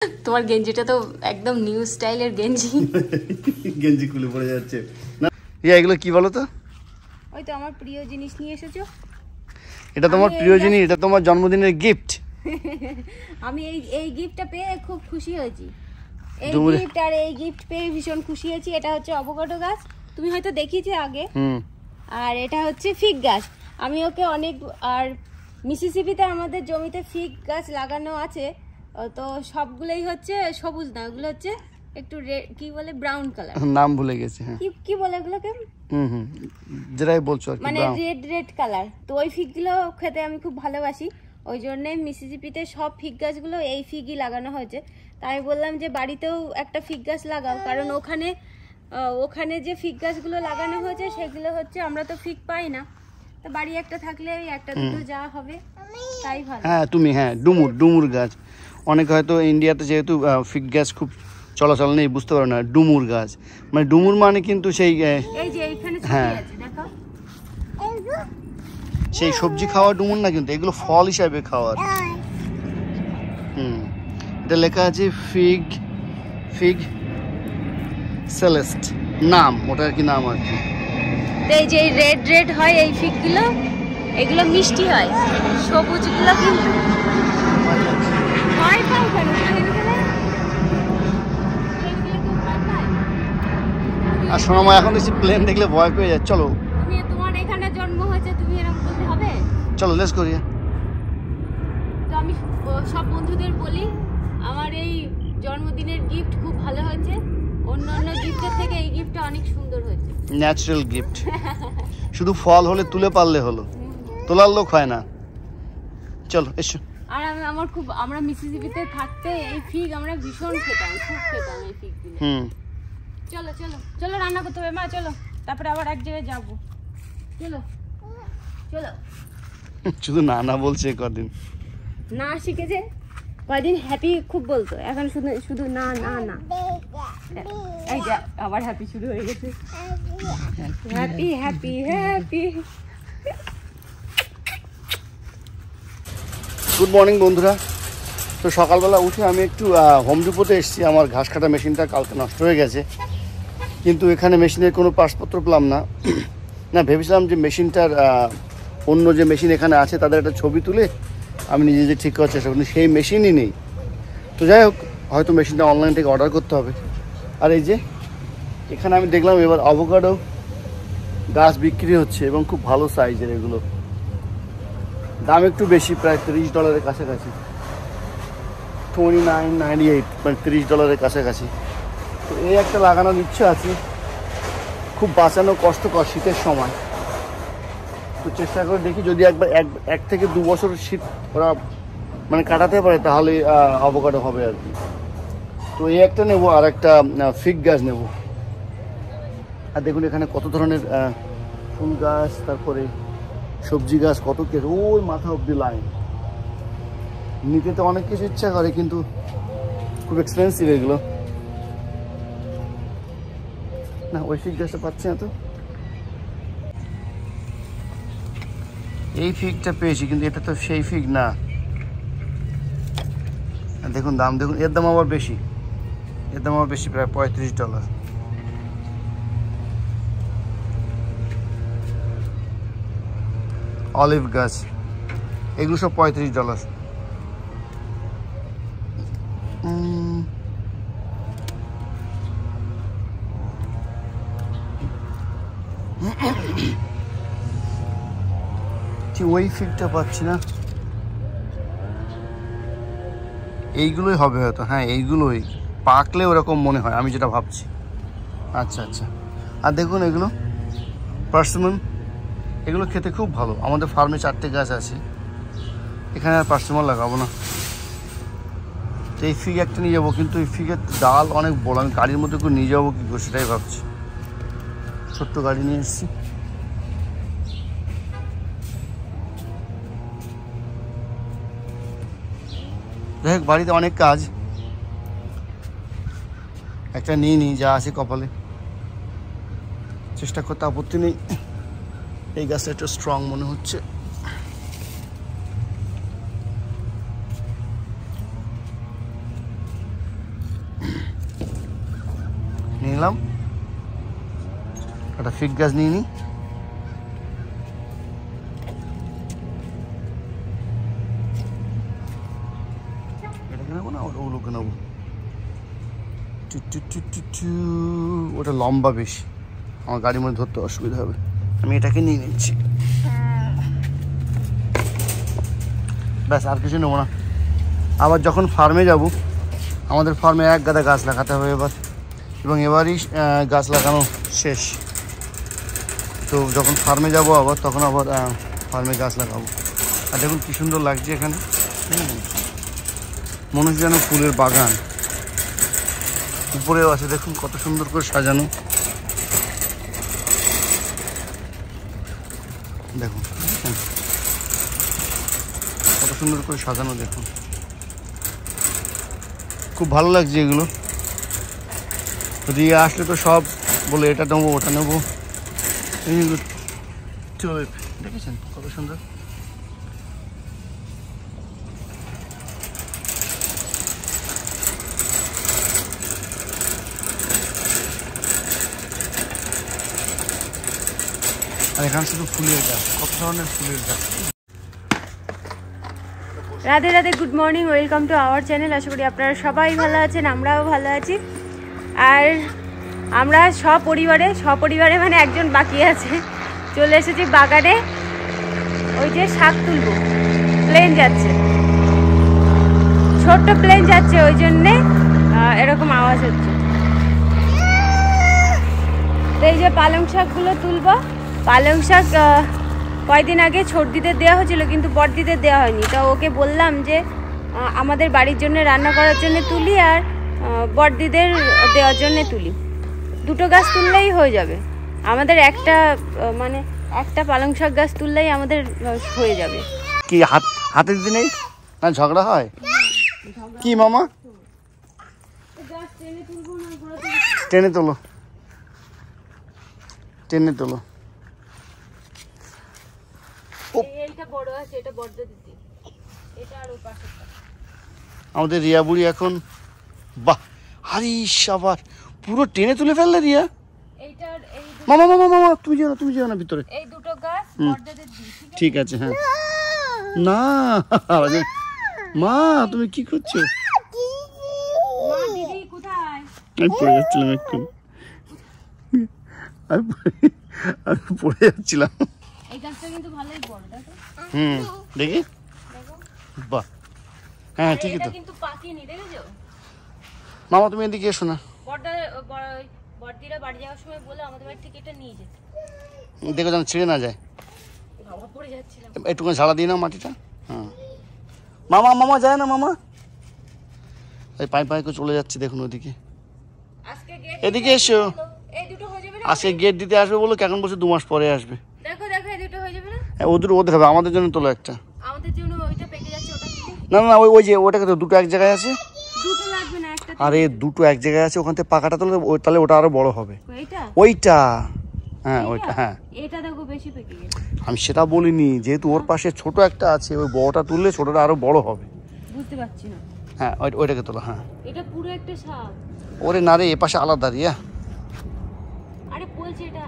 তোমার গেঞ্জিটা তো একদম নিউ স্টাইলের গেঞ্জি। গেঞ্জি খুলে পড়ে যাচ্ছে না। এগুলো কি বলো তো? ওই তো আমার প্রিয় জিনিস নিয়ে এসেছো। এটা তোমার প্রিয় জিনিস, এটা তোমার জন্মদিনের গিফট। আমি এই গিফটটা পেয়ে খুব খুশি হয়েছি। এই গিফট পেয়ে ভীষণ খুশি হয়েছি। এটা হচ্ছে অ্যাভোকাডো গাছ, তুমি হয়তো দেখিয়েছো আগে। আর এটা হচ্ছে ফিগ গাছ। আমি ওকে আর মিসিসিপিতে আমাদের জমিতে ফিগ গাছ লাগানো আছে, তো সবগুলোই হচ্ছে সবুজ না, ওগুলো হচ্ছে একটু কি বলে ব্রাউন কালার, নাম ভুলে গেছি। হ্যাঁ কি বলে ওগুলোকে? যেটাই বলছো আর কি, মানে রেড কালার। তো ওই ফিগগুলো খেতে আমি খুব ভালোবাসি, ওই জন্যই মিসিসিপিতে সব ফিগ গাছগুলো এই ফিগই লাগানো হয়েছে। তাই বললাম যে বাড়িতেও একটা ফিগ গাছ লাগাও, কারণ ওখানে যে ফিগ গাছগুলো লাগানো হয়েছে সেগুলো হচ্ছে আমরা তো ফিগ পাই না, তো বাড়ি একটা থাকলে একটা দুটো যা হবে তাই ভালো। হ্যাঁ তুমি, হ্যাঁ ডুমুর গাছ, অনেকে হয়তো ইন্ডিয়াতে যেহেতু ফিগ গাছ খুব চলাচল নেই বুঝতে পারো না। ডুমুর গাছ মানে ডুমুর মানে কিন্তু সেই হ্যাঁ সেই সবজি খাওয়া ডুমুর না, কিন্তু এগুলো ফল হিসাবে খাওয়ার। এটা লেখা আছে ফিগ সেলেস্ট নাম, ওটার কি নাম আর কি। এই যে রেড হয় এই ফিগগুলো, এগুলো মিষ্টি হয়, সবুজগুলো কিন্তু ভয় পাও কেন? আর শোনো মা, এখন দেখছি প্লেন দেখলে ভয় পেয়ে যায়। চলো, তোমার এখানে জন্ম হয়েছে, তুমি এরকম করতে হবে? চলো লেটস করি। তো আমি সব বন্ধুদের বলি আমার এই জন্মদিনের গিফট খুব ভালো হয়েছে, অন্যান্য গিফটের থেকে এই গিফটটা অনেক সুন্দর হয়েছে। Natural gift. শুধু ফল হলে তুলে পারলে হলো, তোলার লোক হয় না। চলো এসো। আর আমরা মিসিসিপিতে থাকতে এই ফিগ আমরা ভীষণ খেতাম, খুব খেতাম এই ফিগগুলো। চলো চলো চলো, রান্না করতে হবে মা, চলো তারপরে আবার এক জায়গায় যাবো। চলো চলো। শুধু না বলছে কদিন, না শিখেছে কয়দিন, হ্যাপি খুব বলতো, এখন শুধু না না না। এই যে আবার হ্যাপি শুরু হয়ে গেছে, happy happy happy. Good morning বন্ধুরা। তো সকালবেলা উঠে আমি একটু হোম ডিপোতে এসেছি। আমার ঘাস কাটা মেশিনটা কালকে নষ্ট হয়ে গেছে, কিন্তু এখানে মেশিনের কোনো পাসপত্র পেলাম না। ভেবেছিলাম যে মেশিনটার অন্য যে মেশিন এখানে আছে তাদের একটা ছবি তুলে আমি নিজে যে ঠিক করার চেষ্টা করি, সেই মেশিনই নেই। তো যাই হোক, হয়তো মেশিনটা অনলাইন থেকে অর্ডার করতে হবে। আর এই যে এখানে আমি দেখলাম এবার অ্যাভোকাডো গাছ বিক্রি হচ্ছে, এবং খুব ভালো সাইজের। এগুলো দাম একটু বেশি, প্রায় $30 কাছাকাছি, $29.98, মানে $30 কাছাকাছি। তো এই একটা লাগানোর ইচ্ছা আছে, খুব বাঁচানো কষ্টকর শীতের সময়। তো চেষ্টা করে দেখি যদি একবার 1 থেকে 2 বছর শীত ওরা মানে কাটাতে পারে, তাহলে অ্যাভোকাডো হবে আর কি। তো এই একটা নেবো, আর একটা ফিগ গাছ নেব। আর দেখুন এখানে কত ধরনের ফুল গাছ, তারপরে সবজি গাছ, কত কিছু, ওই মাথা অব্দি লাইন। নিতে তো অনেক কিছু ইচ্ছা করে, কিন্তু খুব এক্সপেন্সিভ এগুলো। না, ওই ফিগ গাছটা পাচ্ছি না। তো এই ফিগটা পেয়েছি, কিন্তু এটা তো সেই ফিগ না। দেখুন দাম, দেখুন এর দাম আবার বেশি, প্রায় $35। অলিভ গাছ, এগুলো সব $35। ওই ফিগটা পাচ্ছি না, এইগুলোই হবে হয়তো। হ্যাঁ এইগুলোই পাকলে ওরকম মনে হয়, আমি যেটা ভাবছি। আচ্ছা আচ্ছা। আর দেখুন এগুলো পার্সিমন, এগুলো খেতে খুব ভালো। আমাদের ফার্মে 4টে গাছ আছে, এখানে আর পার্সিমন লাগাবো না। তো এই ফিগ একটা নিয়ে যাবো, কিন্তু এই ফিগের ডাল অনেক বড়, আমি গাড়ির মধ্যে করে নিয়ে যাবো কি করে সেটাই ভাবছি। ছোট্ট গাড়ি নিয়ে এসেছি। যাই হোক, বাড়িতে অনেক কাজ, একটা নিয়ে নিই যা আছে কপালে। চেষ্টা করতে আপত্তি নেই। এই গাছটা একটু স্ট্রং মনে হচ্ছে। নিলাম, একটা ফিগ গাছ নিয়ে নিই। এটাকে নেবো না, ওগুলোকে নেবো। ওটা লম্বা বেশি, আমার গাড়ির মধ্যে ধরতে অসুবিধা হবে, আমি এটাকে নিয়ে নিচ্ছি। ব্যাস, আর কিছু নেবো না। আবার যখন ফার্মে যাব, আমাদের ফার্মে এক গাদা গাছ লাগাতে হবে এবার, এবং এবারই গাছ লাগানো শেষ। তো যখন ফার্মে যাব আবার, তখন আবার ফার্মে গাছ লাগাবো। আর দেখুন কী সুন্দর লাগছে এখানে, মনে হচ্ছে যেন ফুলের বাগান। উপরেও আছে দেখুন কত সুন্দর করে সাজানো, দেখুন কত সুন্দর করে সাজানো, দেখুন খুব ভালো লাগছে এগুলো। রিয়া আসলে তো সব বলে এটা নেবো ওটা নেবো, এইগুলো চলে। দেখেছেন কত সুন্দর। আর এখানে শুধু ফুলের গাছ, কত ধরনের ফুলের গাছ। Radhe Radhe, good morning, welcome to our channel. আশা করি আপনারা সবাই ভালো আছেন, আমরাও ভালো আছি। আর আমরা সপরিবারে মানে একজন বাকি আছে, চলে এসেছি বাগানে। ওই যে শাক তুলবো, প্লেন যাচ্ছে, ছোট্ট প্লেন যাচ্ছে, ওই জন্যে এরকম আওয়াজ হচ্ছে। তো এই যে পালং শাকগুলো তুলবো। পালং শাক কয়েকদিন আগে ছোটদিদের দেওয়া হয়েছিল, কিন্তু বড়দিদের দেওয়া হয়নি। তো ওকে বললাম যে আমাদের বাড়ির জন্য রান্না করার জন্য তুলি, আর বড়দিদের দেওয়ার জন্য তুলি, দুটো গাছ তুললেই হয়ে যাবে আমাদের। একটা পালং শাক গাছ তুললেই আমাদের হয়ে যাবে। কি হাতে দিতে নেই না, ঝগড়া হয় কি মামা? টেনে তোলো, টেনে তোলো। আমাদের রিয়া বুড়ি এখন, বাহ, হারিস আবার পুরো টেনে তুলে ফেললে রিয়া। মামা মামা মামা, তুমি যেও না ভিতরে। এই দুটো গাছ বড়দের দিই, ঠিক আছে? হ্যাঁ, না মা তুমি কি করছো? মা দিদি কোথায়? আমি পড়ে যাচ্ছিলাম একটু, আমি পড়ে যাচ্ছিলাম। এই গাছটা কিন্তু ভালোই বড়, দেখো। দেখি, বাহ, হ্যাঁ ঠিকই তো। কিন্তু পাকেনি, দেখেছো? মামা তুমি এদিকে এসো না। বড়দিরা বাড়ি যাওয়ার সময় বলে আমাদের বাড়ি থেকে এটা নিয়ে যেতে, দেখো যেন ছিঁড়ে না যায়। বাবা পড়ে যাচ্ছিলাম। একটুখানি ঝাড়া দিয়ে নাও মাটিটা। হ্যাঁ মামা, মামা যায় না মামা, এই পাই করে চলে যাচ্ছে দেখুন ওদিকে। এদিকে এসো, এই দুটো হয়ে যাবে না? আজকে গেট দিতে আসবে বলো, কেমন বলছে 2 মাস পরে আসবে। দেখো এই দুটো হয়ে যাবে না? ওদের হবে, আমাদের জন্য তোলো একটা। আমাদের জন্য ওইটা পেকে যাচ্ছে, ওটা কি? না ওই যে ওটাকে তো দুটো এক জায়গায় আছে। দুটো লাগবে না, একটা। আরে দুটো এক জায়গায় আছে, ওখান থেকে পাকাটা তোলে, তাহলে ওটা আরো বড় হবে। ওইটা হ্যাঁ, ওইটা হ্যাঁ। এটা দেখো বেশি পেকে গেছে। আমি সেটা বলিনি, যেহেতু ওর পাশে ছোট একটা আছে, ওই বড়টা তুললে ছোটটা আরো বড় হবে। বুঝতে পারছি না। হ্যাঁ ওইটাকে তোলো। হ্যাঁ, এটা পুরো একটা শাক। ওরে না রে, এ পাশে আলাদা রিয়া। আরে বলছি এটা,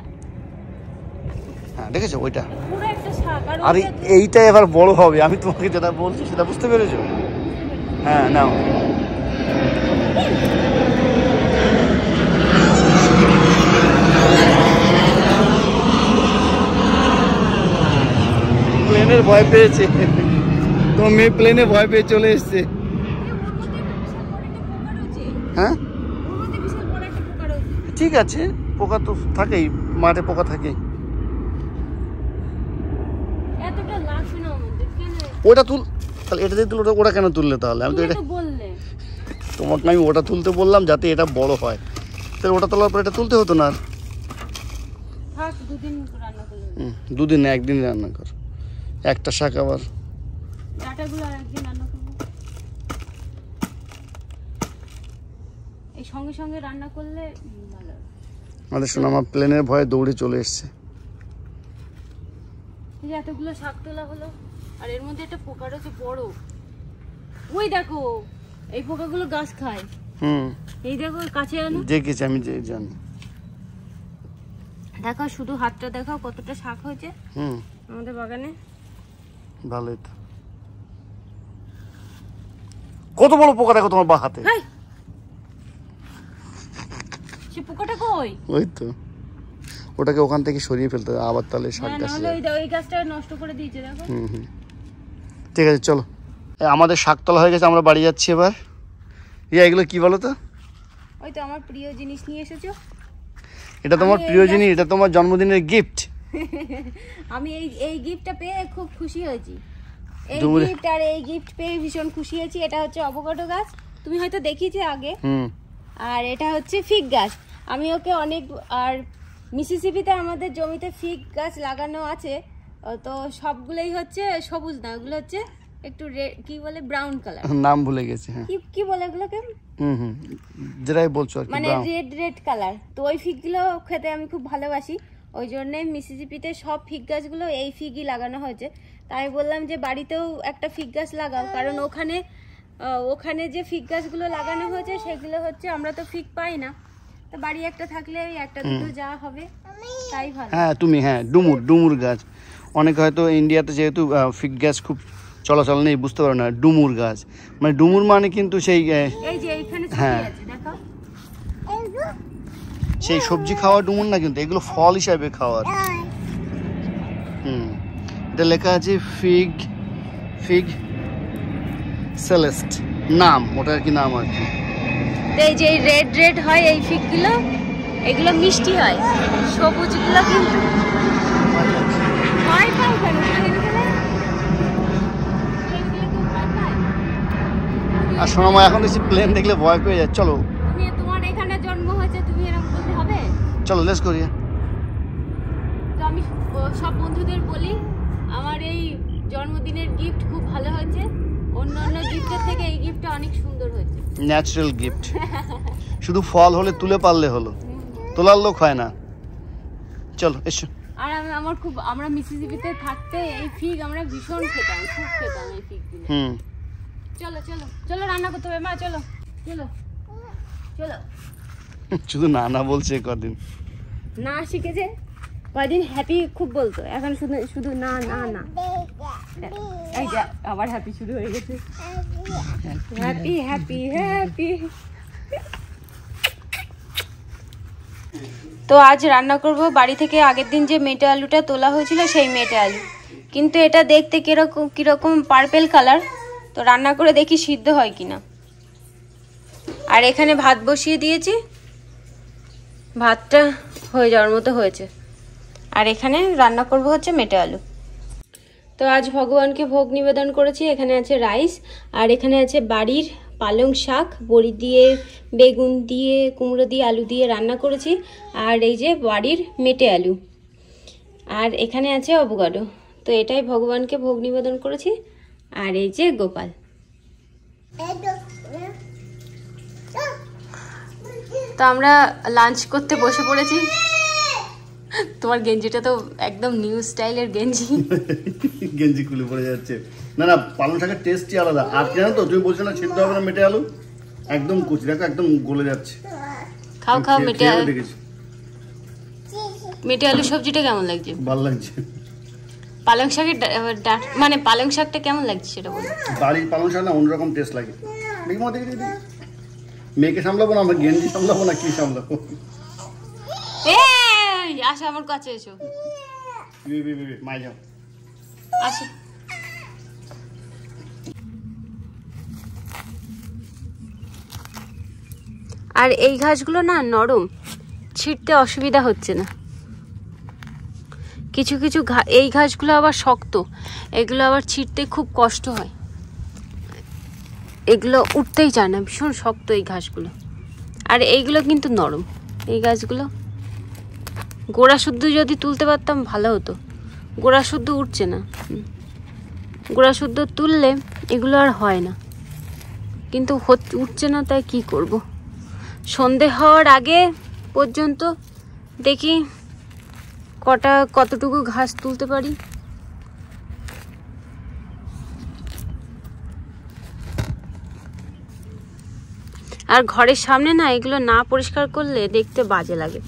হ্যাঁ দেখেছো ওইটা পুরো একটা শাক। আর আরে এইটা এবার বড় হবে, আমি তোমাকে যেটা বলছি সেটা বুঝতে পেরেছো? হ্যাঁ নাও। প্লেনের ভয় পেয়েছে, তোমার মেয়ে প্লেনে ভয় পেয়ে চলে এসছে। হ্যাঁ ঠিক আছে, পোকা তো থাকেই, মাঠে পোকা থাকেই। ওটা তুল, তাহলে এটা দিয়ে তুল, ওটা কেন তুললে তাহলে? আমি তো এটা তোমাকে আমি ওটা তুলতে বললাম যাতে এটা বড় হয়, তাহলে ওটা তোলার পর এটা তুলতে হতো না। দুদিন না, একদিন রান্না কর, একটা শাক আবার। সঙ্গে সঙ্গে রান্না করলে ভালো। আমাদের শোনা আমার প্লেনের ভয়ে দৌড়ে চলে এসছে। এতগুলো শাক তোলা হলো, আর এর মধ্যে একটা পোকা রয়েছে বড়, ওই দেখো। এই পোকাগুলো গাছ খায়। এই দেখো কাছে আনো, দেখেছি আমি, জানি। দেখো শুধু হাতটা দেখাও কতটা শাক হয়েছে আমাদের বাগানে। ভালোই তো। কত বড় পোকা দেখো তোমার হাতে। সে পোকাটা কই? ওই তো, ওটাকে ওখান থেকে সরিয়ে ফেলতে হবে আবার, তাহলে শাক গাছ। ওই গাছটা নষ্ট করে দিয়েছে দেখো। ঠিক আছে চলো, আমাদের শাক তোলা হয়ে গেছে, আমরা বাড়ি যাচ্ছি এবার। এগুলো কি বলো তো? ওই তো আমার প্রিয় জিনিস নিয়ে এসেছো। এটা তোমার প্রিয় জিনিস, এটা তোমার জন্মদিনের গিফট। আমি এই গিফটটা পেয়ে খুব খুশি হয়েছি। এই গিফট পেয়ে ভীষণ খুশি হয়েছি। এটা হচ্ছে অ্যাভোকাডো গাছ, তুমি হয়তো দেখিয়েছো আগে। আর এটা হচ্ছে ফিগ গাছ। আমি ওকে আর মিসিসিপিতে আমাদের জমিতে ফিগ গাছ লাগানো আছে, তো সবগুলোই হচ্ছে সবুজ না, ওগুলো হচ্ছে একটু কি বলে ব্রাউন কালার, নাম ভুলে গেছে। কি বলে এগুলোকে? যেটাই বলছো আর কি, মানে রেড কালার। তো ওই ফিগগুলো খেতে আমি খুব ভালোবাসি, ওই জন্য মিসিসিপিতে সব ফিগ গাছগুলো এই ফিগই লাগানো হয়েছে। তাই বললাম যে বাড়িতেও একটা ফিগ গাছ লাগাও, কারণ ওখানে যে ফিগ গাছগুলো লাগানো হয়েছে সেগুলো হচ্ছে আমরা তো ফিগ পাই না, তো বাড়ি একটা থাকলে ওই একটা দুটো যা হবে তাই ভালো। হ্যাঁ ডুমুর গাছ। অনেকে হয়তো ইন্ডিয়াতে যেহেতু ফিগ গাছ খুব চলাচল নেই, বুঝতে পারো না। ডুমুর গাছ মানে ডুমুর মানে কিন্তু সেই এই যে এইখানে ছড়িয়ে আছে দেখো, সেই সবজি খাওয়া ডুমুর না, কিন্তু এগুলো ফল হিসাবে খাওয়ার। এটা লেখা আছে ফিগ সেলেস্ট নাম, ওটার কি নাম আর কি। এই যে রেড হয় এই ফিগগুলো, এগুলো মিষ্টি হয়, সবুজগুলো কিন্তু ভয় পাও কেন? আর সোনামা এখন দেখছি প্লেন দেখলে ভয় পেয়ে যায়। চলো, তোমার এখানে জন্ম হয়েছে, তুমি এরকম বলতে হবে? চলো লেটস করি। তো আমি সব বন্ধুদের বলি আমার এই জন্মদিনের গিফট খুব ভালো হয়েছে, অন্যান্য গিফটের থেকে এই গিফটটা অনেক সুন্দর হয়েছে। ন্যাচারাল গিফট, শুধু ফল হলে তুলে পারলে হলো, তোলার লোক হয় না। চলো এসো। আর আমরা মিসিসিপিতে থাকতে এই ফিগ আমরা ভীষণ খেতাম, খুব খেতাম এই ফিগগুলো। চলো রান্না করতে হবে মা, চলো। শুধু না বলছে কদিন, না শিখেছে কদিন, হ্যাপি খুব বলতো, এখন শুধু না। এই যে আবার হ্যাপি শুরু হয়ে গেছে, হ্যাপি। তো আজ রান্না করব বাড়ি থেকে আগের দিন যে মেটে আলুটা তোলা হয়েছিল সেই মেটে আলু, কিন্তু এটা দেখতে কিরকম পার্পেল কালার। তো রান্না করে দেখি সিদ্ধ হয় কিনা। আর এখানে ভাত বসিয়ে দিয়েছি, ভাতটা হয়ে যাওয়ার মতো হয়েছে। আর এখানে রান্না করব হচ্ছে মেটে আলু। তো আজ ভগবানকে ভোগ নিবেদন করেছি। এখানে আছে রাইস, আর এখানে আছে বাড়ির পালং শাক, বড়ি দিয়ে, বেগুন দিয়ে, কুমড়ো দিয়ে, আলু দিয়ে রান্না করেছি। আর এই যে বাড়ির মেটে আলু, আর এখানে আছে অ্যাভোকাডো। তো এটাই ভগবানকে ভোগ নিবেদন করেছি। আর এই যে গোপাল। তো আমরা লাঞ্চ করতে বসে পড়েছি। তোমার গেঞ্জিটা তো একদম নিউ স্টাইলের গেঞ্জি খুলে পড়ে যাচ্ছে। না পালং শাকের টেস্টই আলাদা। আর কেন তো তুমি বলছো না সিদ্ধ হবে না মেটে আলু, একদম কুচি, দেখো একদম গলে যাচ্ছে। খাও মেটে আলু সবজিটা কেমন লাগছে? ভালো লাগছে। পালং শাকের মানে পালং শাকটা কেমন লাগছে সেটা বলো। বাড়ির পালং শাক না অন্যরকম টেস্ট লাগে। দেখি মেয়েকে সামলাবো না, আমরা গেঞ্জি সামলাবো না, কি সামলাবো? আসো আমার কাছে এসো, মাই যাও আসো। আর এই ঘাসগুলো না নরম, ছিঁড়তে অসুবিধা হচ্ছে না। কিছু এই ঘাসগুলো আবার শক্ত, এগুলো আবার ছিঁড়তে খুব কষ্ট হয়, এগুলো উঠতেই চায় না, ভীষণ শক্ত এই ঘাসগুলো। আর এইগুলো কিন্তু নরম, এই গাছগুলো। গোড়া শুদ্ধ যদি তুলতে পারতাম ভালো হতো, গোড়া শুদ্ধ উঠছে না। গোড়া শুদ্ধ তুললে এগুলো আর হয় না, কিন্তু উঠছে না, তাই কি করব। সন্ধে হওয়ার আগে পর্যন্ত দেখি কতটুকু ঘাস তুলতে পারি। আর ঘরের সামনে না এগুলো না পরিষ্কার করলে দেখতে বাজে লাগে।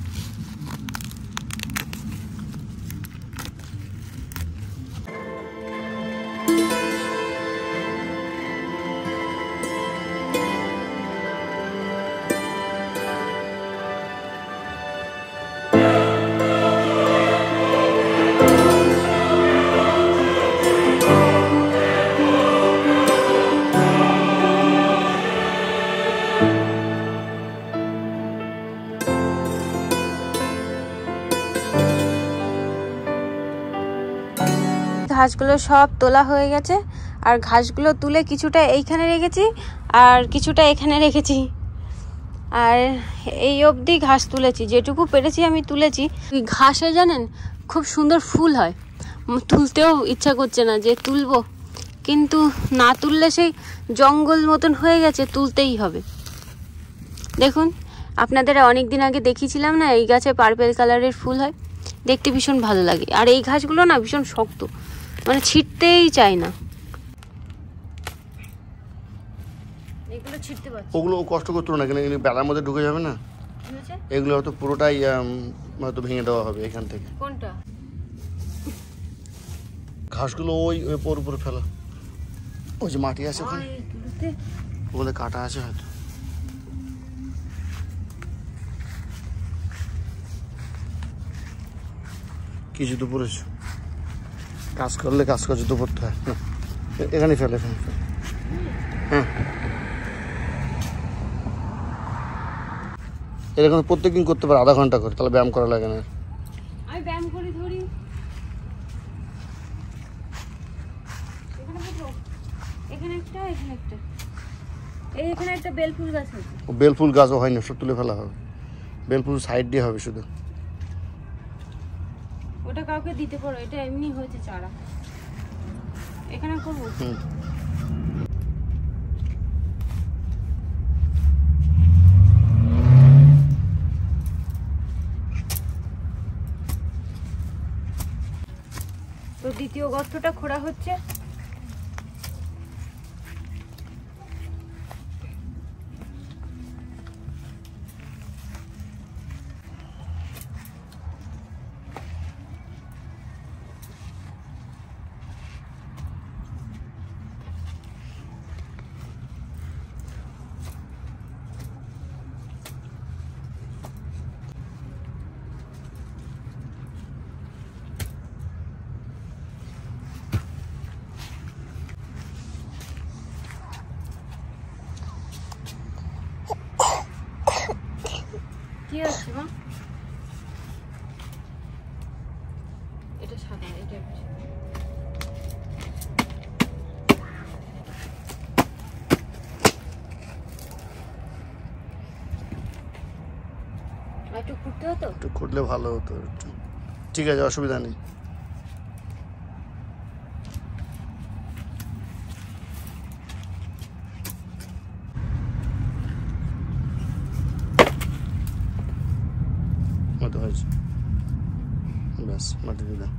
ঘাসগুলো সব তোলা হয়ে গেছে, আর ঘাসগুলো তুলে কিছুটা এইখানে রেখেছি আর কিছুটা এখানে রেখেছি। আর এই অবধি ঘাস তুলেছি, যেটুকু পেরেছি আমি তুলেছি। ঘাসে জানেন খুব সুন্দর ফুল হয়, তুলতেও ইচ্ছা করছে না যে তুলবো, কিন্তু না তুললে সেই জঙ্গল মতন হয়ে গেছে, তুলতেই হবে। দেখুন, আপনাদের অনেক দিন আগে দেখিয়েছিলাম না, এই গাছে পার্পেল কালারের ফুল হয়, দেখতে ভীষণ ভালো লাগে। আর এই ঘাসগুলো না ভীষণ শক্ত, মানে ছিটতেই চায় না। এগুলো ছিটতে পারছি, ওগুলো কষ্ট করতে না, কেন বেলার মধ্যে ঢুকে যাবে না। এগুলো হয়তো পুরোটাই হয়তো ভেঙে দেওয়া হবে এখান থেকে। কোনটা? ঘাসগুলো ওই উপরে ফেলা, ওই যে মাটি আছে ওখানে, ওগুলো কাটা আছে হয়তো। কি জুতো পরেছ? কাজ করলে কাজ করে জুতো পরতে হয় না, এখানে ফেলে এখানে ফেলে। হ্যাঁ, এরকম প্রত্যেকদিন করতে পারে আধা ঘন্টা করে, তাহলে ব্যায়াম করা লাগে না। আমি ব্যায়াম করি, ধরি এখানে একটা, এখানে একটা, এখানে একটা বেলফুল গাছ আছে। বেলফুল গাছও হয় না, সব তুলে ফেলা হবে। বেলফুল সাইড দিয়ে হবে শুধু। ওটা কাউকে দিতে পারো, এটা এমনি হয়েছে চারা। এখানে করবো। তো দ্বিতীয় গর্তটা খোঁড়া হচ্ছে। কি আছে মা? এটা সাদা, এটা একটু খুঁড়তে হতো, একটু খুঁড়লে ভালো হতো। ঠিক আছে, অসুবিধা নেই। মতো হয়েছে, ব্যাস মাটি দিলাম।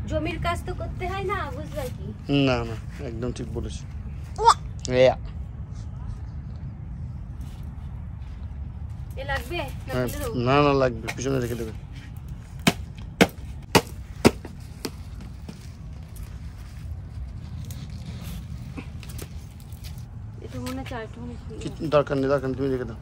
জমির কাজ তো করতে হয় না, বুঝলা কি? না না, একদম ঠিক বলেছি। এ লাগবে না না, লাগবে, পিছনে রেখে দেবে। এটা মনে চাই, দরকার নেই, দরকার নেই, তুমি রেখে দাও।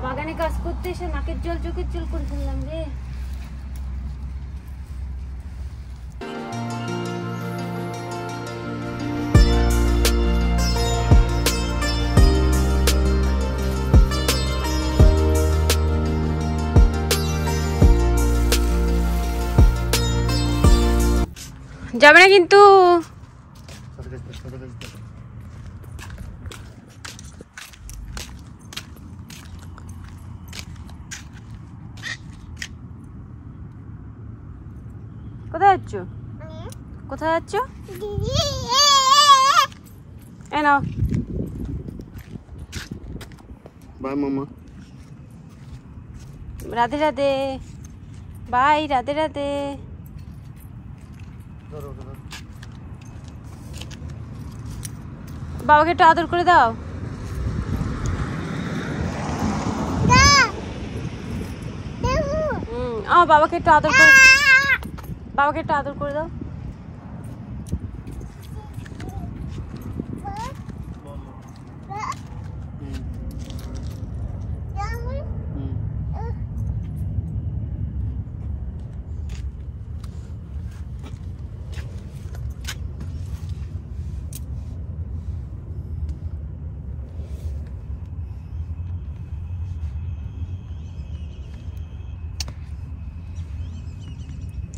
বাগানে কাজ করতে এসে নাকের জল চোখের জল করে ফেললাম রে। যাবে না কিন্তু। কোথায় যাচ্ছ? কোথায় যাচ্ছ? নাও। বাই মামা। রাধে রাধে। বাই, রাধে রাধে। বাবাকে একটু আদর করে দাও। বাবাকে একটু আদর করে, বাবাকে একটু আদর করে দাও।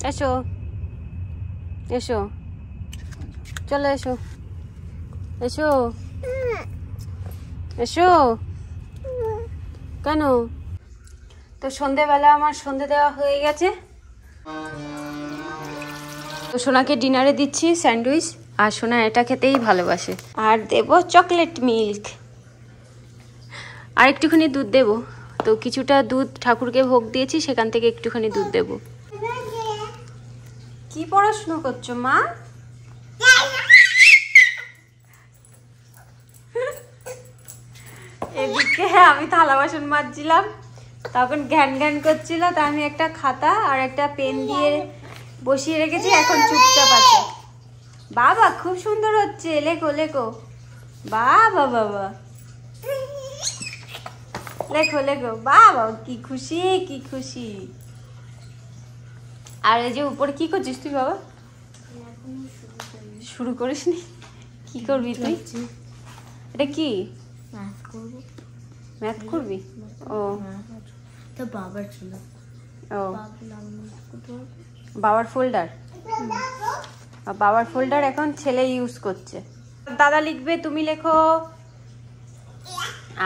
এসো এসো, চলো এসো এসো এসো। কেন? তো সন্ধেবেলা আমার সন্ধে দেওয়া হয়ে গেছে। তো সোনাকে ডিনারে দিচ্ছি স্যান্ডউইচ, আর সোনা এটা খেতেই ভালোবাসে। আর দেব চকলেট মিল্ক, আর একটুখানি দুধ দেব। তো কিছুটা দুধ ঠাকুরকে ভোগ দিয়েছি, সেখান থেকে একটুখানি দুধ দেব। কি পড়াশোনা করছো মা? এদিকে আমি থালা বাসন মাজছিলাম, তখন ঘ্যান ঘ্যান করছিল। তা আমি একটা খাতা আর একটা পেন দিয়ে বসিয়ে রেখেছি, এখন চুপচাপ আছে। বাবা খুব সুন্দর হচ্ছে, লেখো লেখো। বাবা বাবা লেখো লেখো। বাবা কি খুশি, কি খুশি। আর এই যে উপরে কি করছিস তুই বাবা? শুরু করিসনি? কি করবি তুই? এটা কি? ম্যাথ করবি? ও তো বাবার ছিল। ও বাবার ফোল্ডার, বাবার ফোল্ডার এখন ছেলে ইউজ করছে। দাদা লিখবে, তুমি লেখো।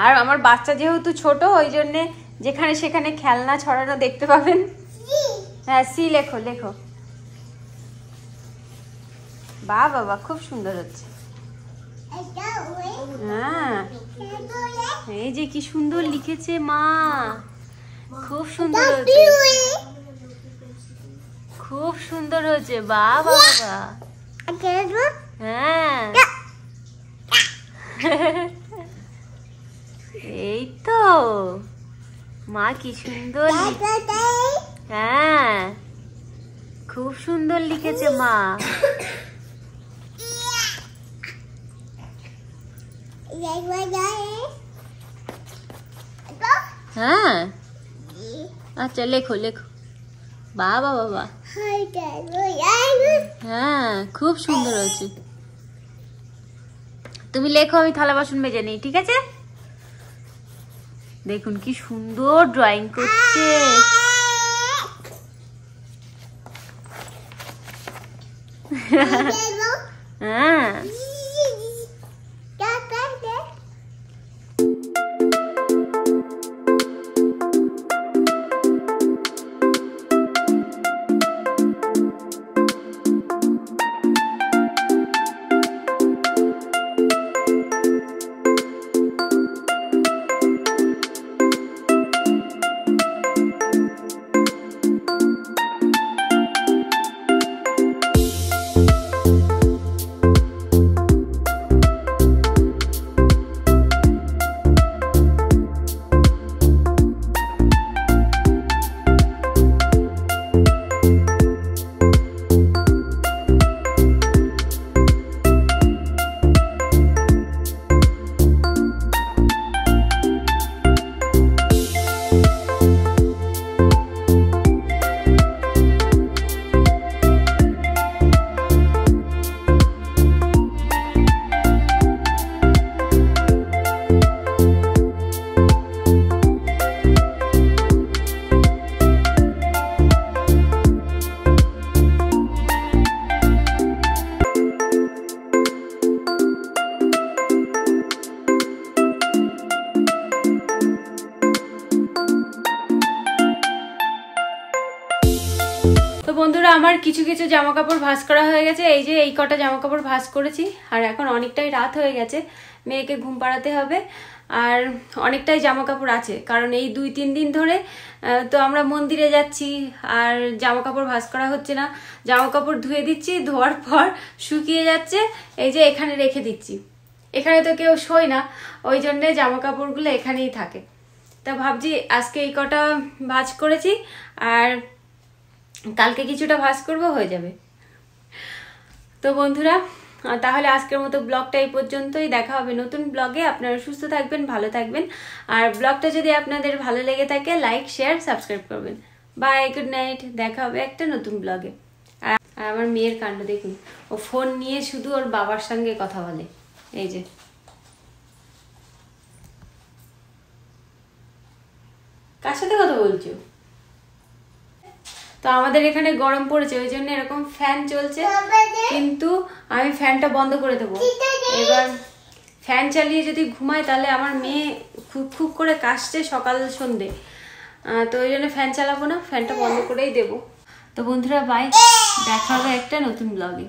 আর আমার বাচ্চা যেহেতু ছোট, ওই জন্যে যেখানে সেখানে খেলনা ছড়ানো দেখতে পাবেন। হ্যাঁ, সি লেখো লেখো। বাহ বাবা খুব সুন্দর হচ্ছে। হ্যাঁ, এই যে কি সুন্দর লিখেছে মা, খুব সুন্দর হচ্ছে, খুব সুন্দর হচ্ছে। বাহ বাবা। হ্যাঁ এই তো মা, কি সুন্দর। হ্যাঁ, খুব সুন্দর লিখেছে মা। হ্যাঁ, আচ্ছা লেখো লেখো। বাবা বাবা। হ্যাঁ, খুব সুন্দর হয়েছে। তুমি লেখো, আমি থালা বাসন মেজে নিই, ঠিক আছে? দেখুন কি সুন্দর ড্রয়িং করছে। হ্যাঁ। বন্ধুরা আমার কিছু কিছু জামা কাপড় ভাঁজ করা হয়ে গেছে, এই যে এই কটা জামা কাপড় ভাঁজ করেছি। আর এখন অনেকটাই রাত হয়ে গেছে, মেয়েকে ঘুম পাড়াতে হবে, আর অনেকটাই জামা কাপড় আছে, কারণ এই 2-3 দিন ধরে তো আমরা মন্দিরে যাচ্ছি আর জামা কাপড় ভাঁজ করা হচ্ছে না। জামা কাপড় ধুয়ে দিচ্ছি, ধোয়ার পর শুকিয়ে যাচ্ছে, এই যে এখানে রেখে দিচ্ছি। এখানে তো কেউ শোয় না, ওই জন্যে জামা কাপড়গুলো এখানেই থাকে। তা ভাবছি আজকে এই কটা ভাঁজ করেছি, আর কালকে কিছুটা ভাঁজ করবো, হয়ে যাবে। তো বন্ধুরা তাহলে আজকের মতো ব্লগটা এই পর্যন্তই, দেখা হবে নতুন ব্লগে। আপনারা সুস্থ থাকবেন, ভালো থাকবেন, আর ব্লগটা যদি আপনাদের ভালো লেগে থাকে লাইক শেয়ার সাবস্ক্রাইব করবেন। বাই, গুড নাইট, দেখা হবে একটা নতুন ব্লগে। আর আমার মেয়ের কাণ্ড দেখুন, ও ফোন নিয়ে শুধু ওর বাবার সঙ্গে কথা বলে। এই যে কার সাথে কথা বলছো? তো আমাদের এখানে গরম পড়েছে, ওই জন্য এরকম ফ্যান চলছে, কিন্তু আমি ফ্যানটা বন্ধ করে দেবো। এবার ফ্যান চালিয়ে যদি ঘুমাই তাহলে আমার মেয়ে খুব খুব করে কাশছে সকাল সন্ধে, তো ওই জন্য ফ্যান চালাবো না, ফ্যানটা বন্ধ করেই দেবো। তো বন্ধুরা বাই, দেখা হবে একটা নতুন ব্লগে।